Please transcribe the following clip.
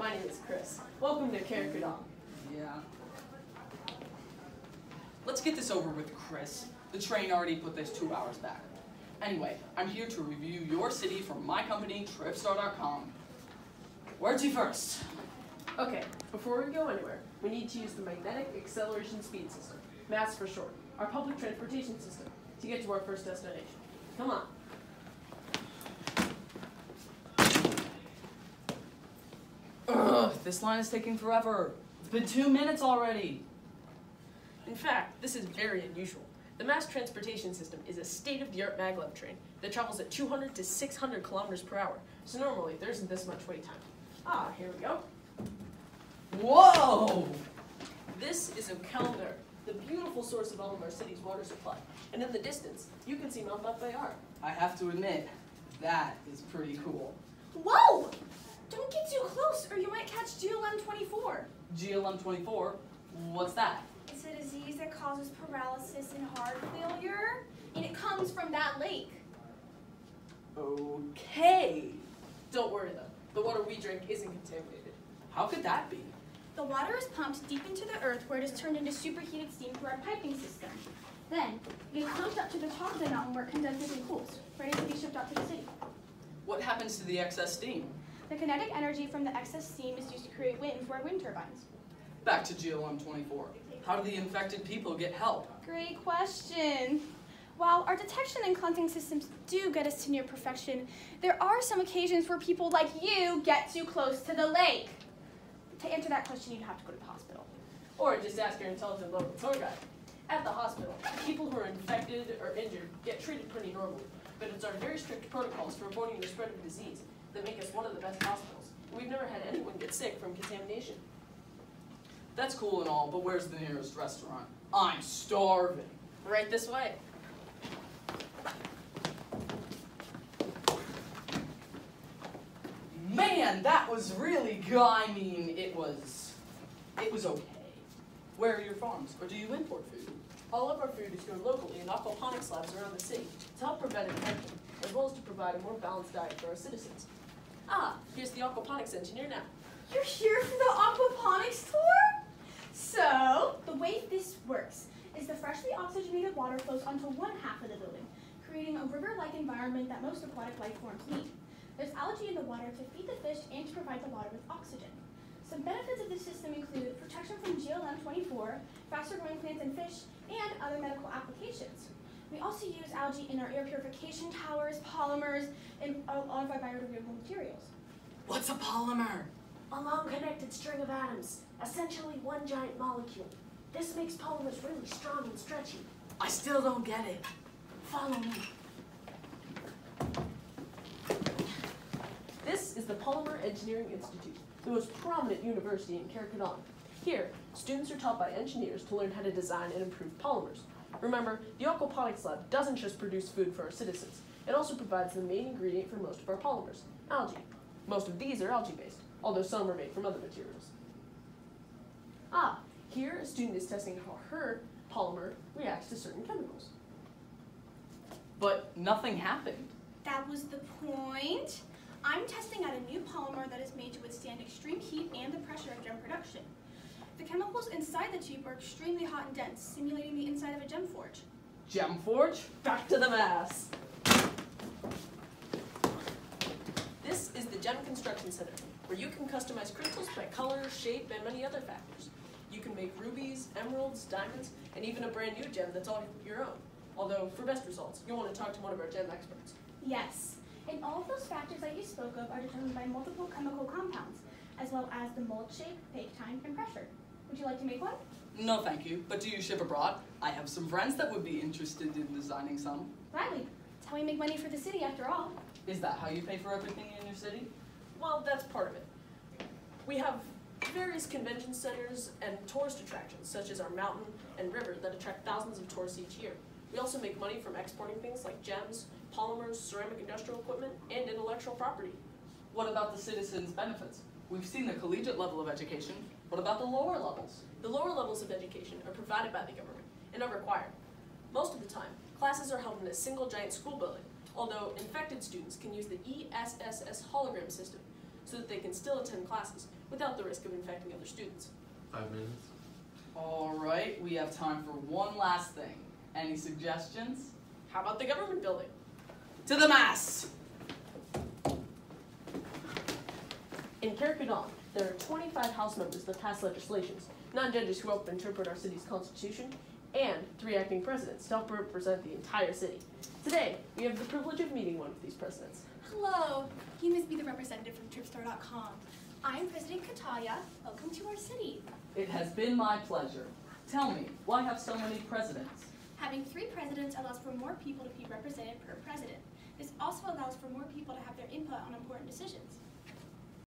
My name is Chris. Welcome to Kuhlman. Yeah. Let's get this over with, Chris. The train already put this 2 hours back. Anyway, I'm here to review your city from my company, TripStar.com. Where to first? Okay, before we go anywhere, we need to use the Magnetic Acceleration Speed System, MAS for short, our public transportation system, to get to our first destination. Come on. Ugh, this line is taking forever. It's been 2 minutes already. In fact, this is very unusual. The mass transportation system is a state-of-the-art maglev train that travels at 200 to 600 kilometers per hour, so normally there isn't this much wait time. Ah, here we go. Whoa! This is a calendar, the beautiful source of all of our city's water supply. And in the distance, you can see Mount Bekah. I have to admit, that is pretty cool. Whoa! Don't get too close or you might catch GLM-24. GLM-24? What's that? It's a disease that causes paralysis and heart failure, and it comes from that lake. Okay. Don't worry though, the water we drink isn't contaminated. How could that be? The water is pumped deep into the earth where it is turned into superheated steam through our piping system. Then, it is pumped up to the top of the mountain where it condenses and cools, ready to be shipped out to the city. What happens to the excess steam? The kinetic energy from the excess steam is used to create wind for our wind turbines. Back to GLM-24. How do the infected people get help? Great question. While our detection and cleansing systems do get us to near perfection, there are some occasions where people like you get too close to the lake. To answer that question, you'd have to go to the hospital. Or just ask your intelligent local tour guide. At the hospital, people who are infected or injured get treated pretty normally, but it's our very strict protocols for avoiding the spread of disease that make us one of the best hospitals. We've never had anyone get sick from contamination. That's cool and all, but where's the nearest restaurant? I'm starving. Right this way. Man, that was really good. I mean, it was okay. Where are your farms, or do you import food? All of our food is grown locally in aquaponics labs around the city to help prevent infection, as well as to provide a more balanced diet for our citizens. Ah, here's the aquaponics engineer now. You're here for the aquaponics tour? So, the way this works is the freshly oxygenated water flows onto one half of the building, creating a river-like environment that most aquatic life forms need. There's algae in the water to feed the fish and to provide the water with oxygen. Some benefits of this system include protection from GLM-24, faster growing plants and fish, and other medical applications. We also use algae in our air purification towers, polymers, and all of our biodegradable materials. What's a polymer? A long connected string of atoms, essentially one giant molecule. This makes polymers really strong and stretchy. I still don't get it. Follow me. This is the Polymer Engineering Institute, the most prominent university in Kuhlman. Here, students are taught by engineers to learn how to design and improve polymers. Remember, the aquaponics lab doesn't just produce food for our citizens. It also provides the main ingredient for most of our polymers, algae. Most of these are algae-based, although some are made from other materials. Ah, here a student is testing how her polymer reacts to certain chemicals. But nothing happened. That was the point. I'm testing out a new polymer that is made to withstand extreme heat and the pressure of gem production. The chemicals inside the tube are extremely hot and dense, simulating the inside of a gem forge. Gem forge? Back to the mass. This is the Gem Construction Center, where you can customize crystals by color, shape, and many other factors. You can make rubies, emeralds, diamonds, and even a brand new gem that's all your own. Although, for best results, you'll want to talk to one of our gem experts. Yes, and all of those factors that you spoke of are determined by multiple chemical compounds, as well as the mold shape, bake time, and pressure. Would you like to make one? No, thank you. But do you ship abroad? I have some friends that would be interested in designing some. Gladly. It's how we make money for the city, after all. Is that how you pay for everything in your city? Well, that's part of it. We have various convention centers and tourist attractions, such as our mountain and river, that attract thousands of tourists each year. We also make money from exporting things like gems, polymers, ceramic industrial equipment, and intellectual property. What about the citizens' benefits? We've seen the collegiate level of education. What about the lower levels? The lower levels of education are provided by the government and are required. Most of the time, classes are held in a single giant school building, although infected students can use the ESSS hologram system so that they can still attend classes without the risk of infecting other students. 5 minutes. All right, we have time for one last thing. Any suggestions? How about the government building? To the mass! In Carrickadon, there are 25 House members that pass legislations, 9 judges who help interpret our city's constitution, and 3 acting presidents to help represent the entire city. Today, we have the privilege of meeting one of these presidents. Hello, you must be the representative from TripStore.com. I'm President Kataya. Welcome to our city. It has been my pleasure. Tell me, why have so many presidents? Having 3 presidents allows for more people to be represented per president. This also allows for more people to have their input on important decisions.